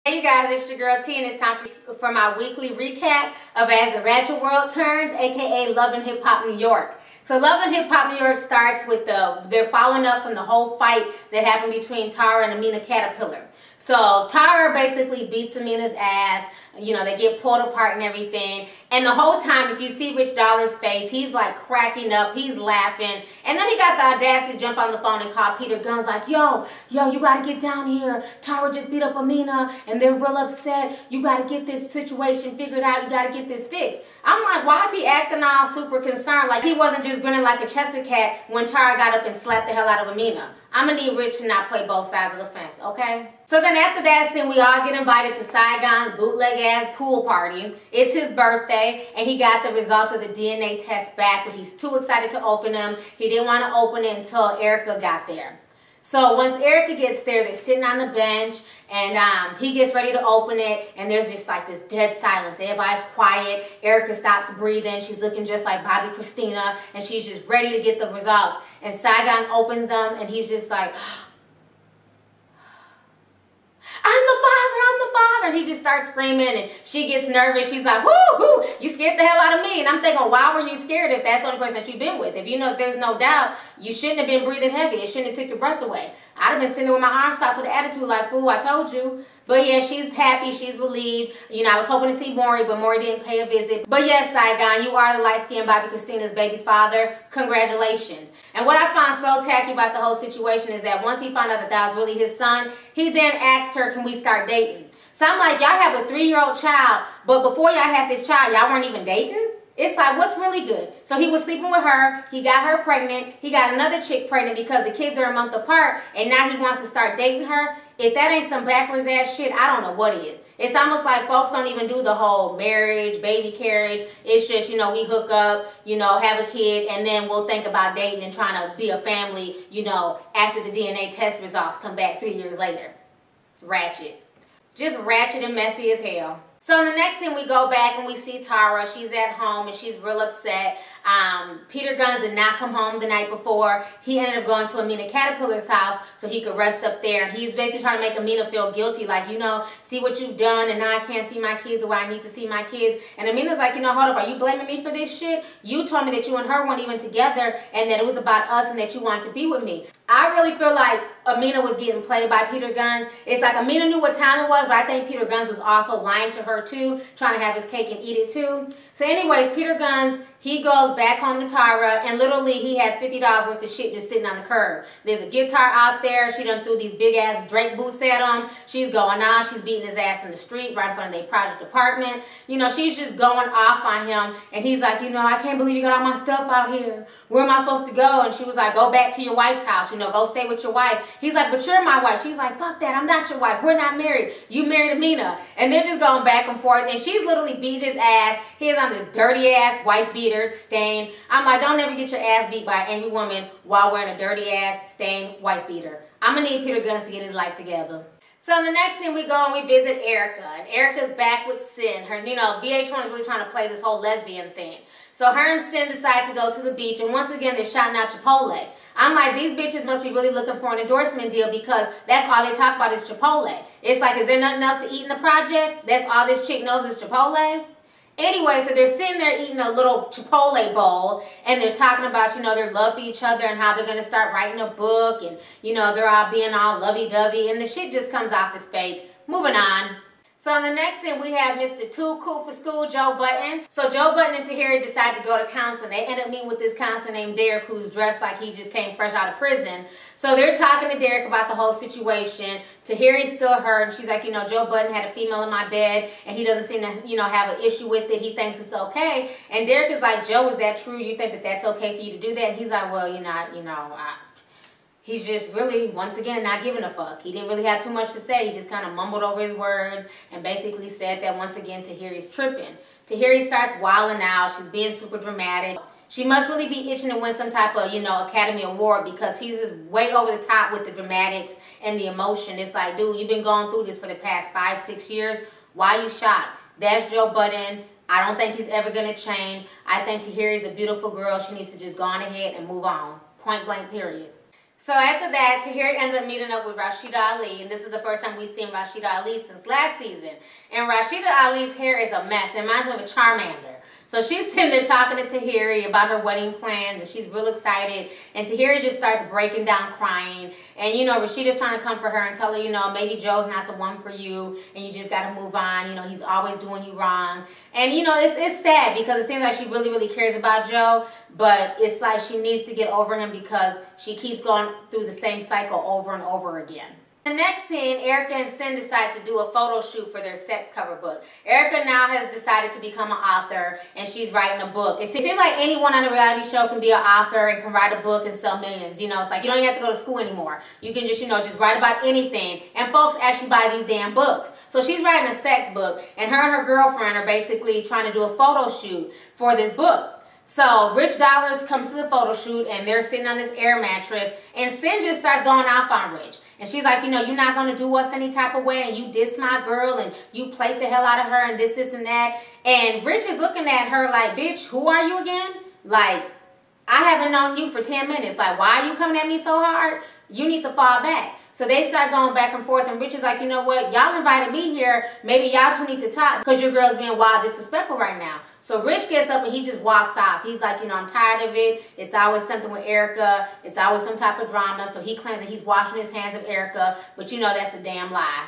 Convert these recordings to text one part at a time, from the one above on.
Hey you guys, it's your girl T and it's time for my weekly recap of As the Ratchet World Turns, aka Love and Hip Hop New York. So Love and Hip Hop New York starts with they're following up from the whole fight that happened between Tara and Amina Caterpillar. So Tara basically beats Amina's ass, you know, they get pulled apart and everything. And the whole time, if you see Rich Dollaz's face, he's like cracking up, he's laughing. And then he got the audacity to jump on the phone and call Peter Gunz like, yo, you gotta get down here. Tara just beat up Amina and they're real upset. You gotta get this situation figured out, you gotta get this fixed. I'm like, why is he acting all super concerned? Like he wasn't just grinning like a Chester cat when Tara got up and slapped the hell out of Amina. I'm gonna need Rich to not play both sides of the fence, okay? So then after that scene, we all get invited to Saigon's bootleg ass pool party. It's his birthday and he got the results of the DNA test back, but he's too excited to open them. He didn't want to open it until Erica got there. So once Erica gets there, they're sitting on the bench and he gets ready to open it and there's just like this dead silence. Everybody's quiet. Erica stops breathing. She's looking just like Bobby Christina and she's just ready to get the results. And Saigon opens them and he's just like, I'm the father, and he just starts screaming, and she gets nervous. She's like, whoo, you scared the hell out of me, and I'm thinking, why were you scared if that's the only person that you've been with? If you know there's no doubt, you shouldn't have been breathing heavy. It shouldn't have took your breath away. I'd have been sitting there with my arms crossed with an attitude like, fool, I told you. But yeah, she's happy, she's relieved. You know, I was hoping to see Maury, but Maury didn't pay a visit. But yes, Saigon, you are the light-skinned Bobby Christina's baby's father. Congratulations. And what I found so tacky about the whole situation is that once he found out that that was really his son, he then asked her, can we start dating? So I'm like, y'all have a 3-year-old child, but before y'all had this child, y'all weren't even dating? It's like, what's really good? So he was sleeping with her, he got her pregnant, he got another chick pregnant because the kids are a month apart, and now he wants to start dating her. If that ain't some backwards ass shit, I don't know what is. It's almost like folks don't even do the whole marriage, baby carriage. It's just, you know, we hook up, you know, have a kid, and then we'll think about dating and trying to be a family, you know, after the DNA test results come back 3 years later. Ratchet. Just ratchet and messy as hell. So in the next scene, we go back and we see Tara. She's at home and she's real upset. Peter Gunz did not come home the night before. He ended up going to Amina Caterpillar's house so he could rest up there. And he's basically trying to make Amina feel guilty, like, you know, see what you've done and now I can't see my kids the way I need to see my kids. And Amina's like, you know, hold up, are you blaming me for this shit? You told me that you and her weren't even together and that it was about us and that you wanted to be with me. I really feel like Amina was getting played by Peter Gunz. It's like Amina knew what time it was, but I think Peter Gunz was also lying to her too, trying to have his cake and eat it too. So anyways, Peter Gunz, he goes back home to Tara and literally he has $50 worth of shit just sitting on the curb. There's a guitar out there. She done threw these big ass Drake boots at him. She's going on. She's beating his ass in the street right in front of their project apartment. You know, she's just going off on him. And he's like, you know, I can't believe you got all my stuff out here. Where am I supposed to go? And she was like, go back to your wife's house. You know, go stay with your wife. He's like, but you're my wife. She's like, fuck that. I'm not your wife. We're not married. You married Amina. And they're just going back and forth. And she's literally beating his ass. He is on this dirty ass wife beater stain. I'm like, don't ever get your ass beat by an angry woman while wearing a dirty ass stained wife beater. I'm gonna need Peter Gunz to get his life together. So in the next scene, we go and we visit Erica. And Erica's back with Cyn. Her, you know, VH1 is really trying to play this whole lesbian thing. So her and Cyn decide to go to the beach. And once again, they're shouting out Chipotle. I'm like, these bitches must be really looking for an endorsement deal because that's all they talk about is Chipotle. It's like, is there nothing else to eat in the projects? That's all this chick knows is Chipotle? Anyway, so they're sitting there eating a little Chipotle bowl and they're talking about, you know, their love for each other and how they're going to start writing a book and, you know, they're all being all lovey-dovey and the shit just comes off as fake. Moving on. So in the next scene, we have Mr. Too Cool for School, Joe Budden. So Joe Budden and Tahiry decide to go to counseling. They end up meeting with this counselor named Derek who's dressed like he just came fresh out of prison. So they're talking to Derek about the whole situation. Tahiry's still hurt. And she's like, you know, Joe Budden had a female in my bed and he doesn't seem to, you know, have an issue with it. He thinks it's okay. And Derek is like, Joe, is that true? You think that that's okay for you to do that? And he's like, well, he's just really, once again, not giving a fuck. He didn't really have too much to say. He just kind of mumbled over his words and basically said that once again, Tahiry's tripping. Tahiry starts wilding out. She's being super dramatic. She must really be itching to win some type of, you know, Academy Award because she's just way over the top with the dramatics and the emotion. It's like, dude, you've been going through this for the past 5-6 years. Why are you shocked? That's Joe Budden. I don't think he's ever going to change. I think Tahiry's a beautiful girl. She needs to just go on ahead and move on. Point blank, period. So after that, Tahiry ends up meeting up with Rashida Ali, and this is the first time we've seen Rashida Ali since last season. And Rashida Ali's hair is a mess. It reminds me of a Charmander. So she's sitting there talking to Tahiry about her wedding plans, and she's real excited. And Tahiry just starts breaking down crying. And, you know, Rashida's trying to comfort her and tell her, you know, maybe Joe's not the one for you, and you just got to move on. You know, he's always doing you wrong. And, you know, it's sad because it seems like she really, really cares about Joe, but it's like she needs to get over him because she keeps going through the same cycle over and over again. The next scene, Erica and Cyn decide to do a photo shoot for their sex cover book. Erica now has decided to become an author, and she's writing a book. It seems like anyone on a reality show can be an author and can write a book and sell millions. You know, it's like you don't even have to go to school anymore. You can just, you know, just write about anything, and folks actually buy these damn books. So she's writing a sex book, and her girlfriend are basically trying to do a photo shoot for this book. So Rich Dollaz comes to the photo shoot, and they're sitting on this air mattress, and Cyn just starts going off on Rich. And she's like, you know, you're not going to do us any type of way, and you diss my girl, and you played the hell out of her, and this, and that. And Rich is looking at her like, bitch, who are you again? Like, I haven't known you for 10 minutes. Like, why are you coming at me so hard? You need to fall back. So they start going back and forth, and Rich is like, you know what? Y'all invited me here. Maybe y'all two need to talk because your girl's being wild disrespectful right now. So Rich gets up and he just walks off. He's like, you know, I'm tired of it. It's always something with Erica. It's always some type of drama. So he claims that he's washing his hands of Erica, but you know that's a damn lie.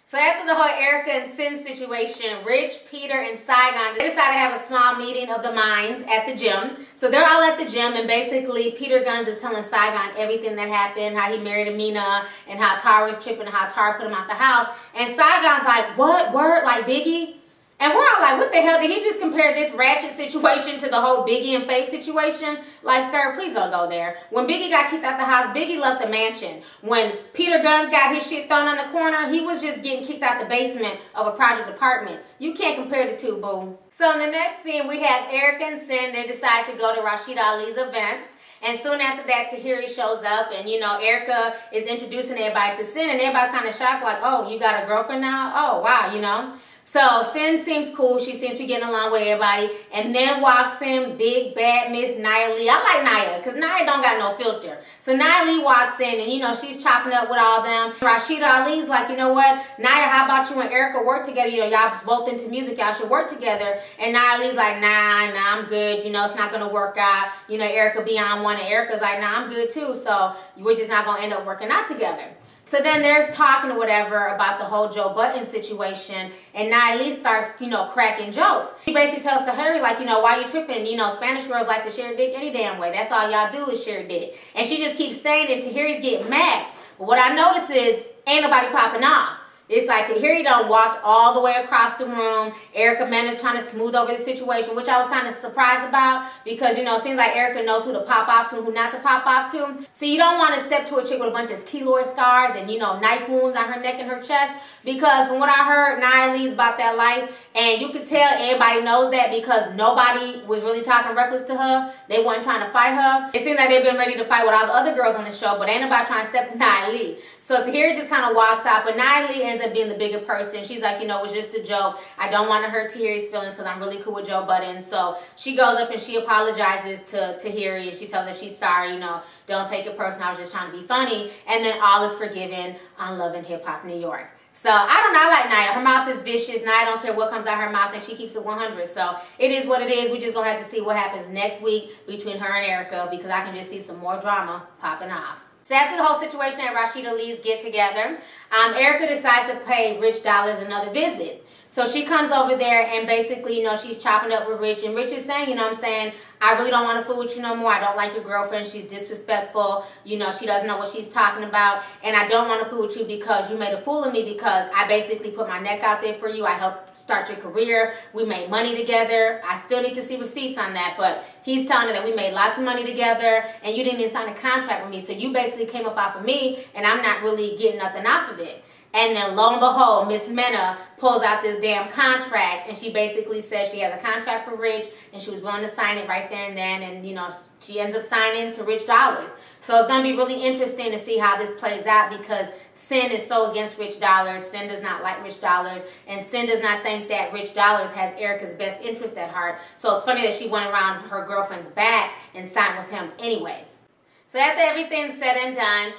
So after the whole Erica and Cyn situation, Rich, Peter, and Saigon, they decide to have a small meeting of the minds at the gym. So they're all at the gym, and basically Peter Gunz is telling Saigon everything that happened, how he married Amina, and how Tara was tripping, and how Tara put him out the house. And Saigon's like, what? Word? Like Biggie? And we're all like, what the hell? Did he just compare this ratchet situation to the whole Biggie and Faith situation? Like, sir, please don't go there. When Biggie got kicked out the house, Biggie left the mansion. When Peter Gunz got his shit thrown on the corner, he was just getting kicked out the basement of a project apartment. You can't compare the two, boo. So in the next scene, we have Erica and Cyn. They decide to go to Rashida Ali's event. And soon after that, Tahiry shows up, and, you know, Erica is introducing everybody to Cyn, and everybody's kind of shocked, like, oh, you got a girlfriend now? Oh, wow, you know. So Cyn seems cool. She seems to be getting along with everybody. And then walks in big, bad Miss Nia Lee. I like Nia because Nia don't got no filter. So Nia Lee walks in, and, you know, she's chopping up with all them. Rashida Ali's like, you know what? Nia, how about you and Erica work together? You know, y'all both into music. Y'all should work together. And Nia Lee's like, nah, I'm good. You know, it's not going to work out. You know, Erica be on one. And Erica's like, nah, I'm good too. So we're just not going to end up working out together. So then there's talking or whatever about the whole Joe Budden situation, and Nia Lee starts, you know, cracking jokes. She basically tells Tahiry, like, you know, why you tripping? You know, Spanish girls like to share dick any damn way. That's all y'all do is share dick. And she just keeps saying it. Tahiry's getting mad. But what I notice is ain't nobody popping off. It's like Tahiry done walked all the way across the room. Erica Mena's trying to smooth over the situation, which I was kind of surprised about because, you know, it seems like Erica knows who to pop off to and who not to pop off to. See, you don't want to step to a chick with a bunch of keloid scars and, you know, knife wounds on her neck and her chest because from what I heard, Nia Lee's about that life. And you could tell everybody knows that because nobody was really talking reckless to her. They weren't trying to fight her. It seems like they've been ready to fight with all the other girls on the show, but ain't nobody trying to step to Nia Lee. So Tahiry just kind of walks out, but Nia Lee ends up being the bigger person. She's like, you know, it was just a joke. I don't want to hurt Tahiry's feelings because I'm really cool with Joe Budden. So she goes up and she apologizes to Tahiry, and she tells her she's sorry, you know, don't take it personal. I was just trying to be funny. And then all is forgiven on Love and Hip Hop New York. So, I don't know, I like Nia. Her mouth is vicious. Nia don't care what comes out her mouth, and she keeps it 100. So, it is what it is. We just going to have to see what happens next week between her and Erica because I can just see some more drama popping off. So, after the whole situation at Rashida Lee's get together, Erica decides to pay Rich Dollaz another visit. So she comes over there and basically, you know, she's chopping up with Rich. And Rich is saying, you know what I'm saying, I really don't want to fool with you no more. I don't like your girlfriend. She's disrespectful. You know, she doesn't know what she's talking about. And I don't want to fool with you because you made a fool of me because I basically put my neck out there for you. I helped start your career. We made money together. I still need to see receipts on that. But he's telling her that we made lots of money together and you didn't even sign a contract with me. So you basically came up off of me and I'm not really getting nothing off of it. And then lo and behold, Miss Mena pulls out this damn contract and she basically says she has a contract for Rich and she was willing to sign it right there and then, and you know, she ends up signing to Rich Dollaz. So it's going to be really interesting to see how this plays out because Cyn is so against Rich Dollaz. Cyn does not like Rich Dollaz, and Cyn does not think that Rich Dollaz has Erica's best interest at heart. So it's funny that she went around her girlfriend's back and signed with him anyways. So after everything's said and done,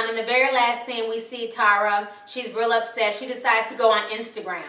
in the very last scene, we see Tara. She's real upset. She decides to go on Instagram.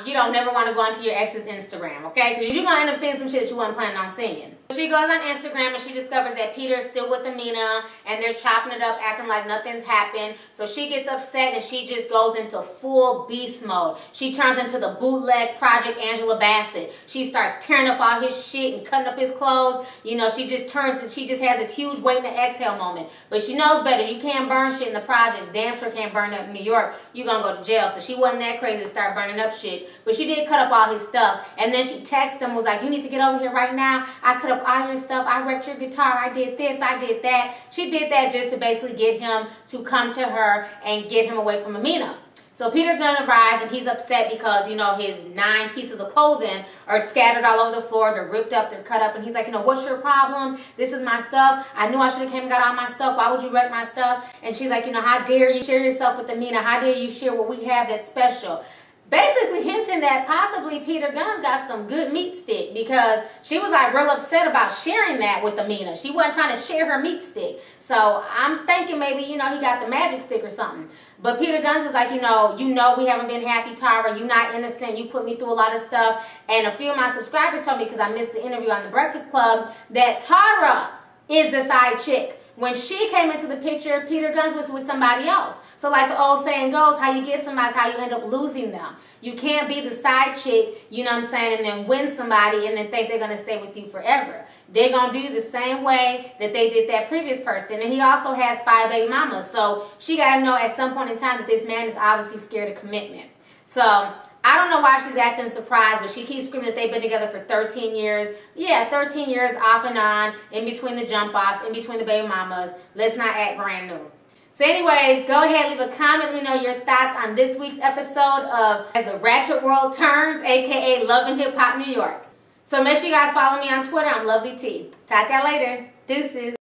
You don't never want to go onto your ex's Instagram, okay? Because you're going to end up seeing some shit that you weren't planning on seeing. She goes on Instagram and she discovers that Peter is still with Amina and they're chopping it up, acting like nothing's happened. So she gets upset and she just goes into full beast mode. She turns into the bootleg Project Angela Bassett. She starts tearing up all his shit and cutting up his clothes. You know, she just has this huge waiting to exhale moment. But she knows better. You can't burn shit in the projects. Damn sure can't burn up in New York. You're going to go to jail. So she wasn't that crazy to start burning up shit. But she did cut up all his stuff. And then she texted him, was like, you need to get over here right now. I cut up all your stuff. I wrecked your guitar. I did this. I did that. She did that just to basically get him to come to her and get him away from Amina. So Peter Gunz arrives and he's upset because, you know, his 9 pieces of clothing are scattered all over the floor. They're ripped up. They're cut up. And he's like, you know, what's your problem? This is my stuff. I knew I should have came and got all my stuff. Why would you wreck my stuff? And she's like, you know, how dare you share yourself with Amina? How dare you share what we have that's special? Basically hinting that possibly Peter Gunz got some good meat stick because she was like real upset about sharing that with Amina. She wasn't trying to share her meat stick. So I'm thinking maybe, you know, he got the magic stick or something. But Peter Gunz is like, you know we haven't been happy, Tara. You're not innocent. You put me through a lot of stuff. And a few of my subscribers told me, because I missed the interview on The Breakfast Club, that Tara is the side chick. When she came into the picture, Peter Gunz was with somebody else. So like the old saying goes, how you get somebody is how you end up losing them. You can't be the side chick, you know what I'm saying, and then win somebody and then think they're going to stay with you forever. They're going to do the same way that they did that previous person. And he also has 5 baby mamas. So she got to know at some point in time that this man is obviously scared of commitment. So I don't know why she's acting surprised, but she keeps screaming that they've been together for 13 years. Yeah, 13 years off and on, in between the jump offs, in between the baby mamas. Let's not act brand new. So anyways, go ahead, leave a comment. Let me know your thoughts on this week's episode of As the Ratchet World Turns, a.k.a. Love and Hip Hop New York. So make sure you guys follow me on Twitter. I'm Lovely T. Talk to y'all later. Deuces.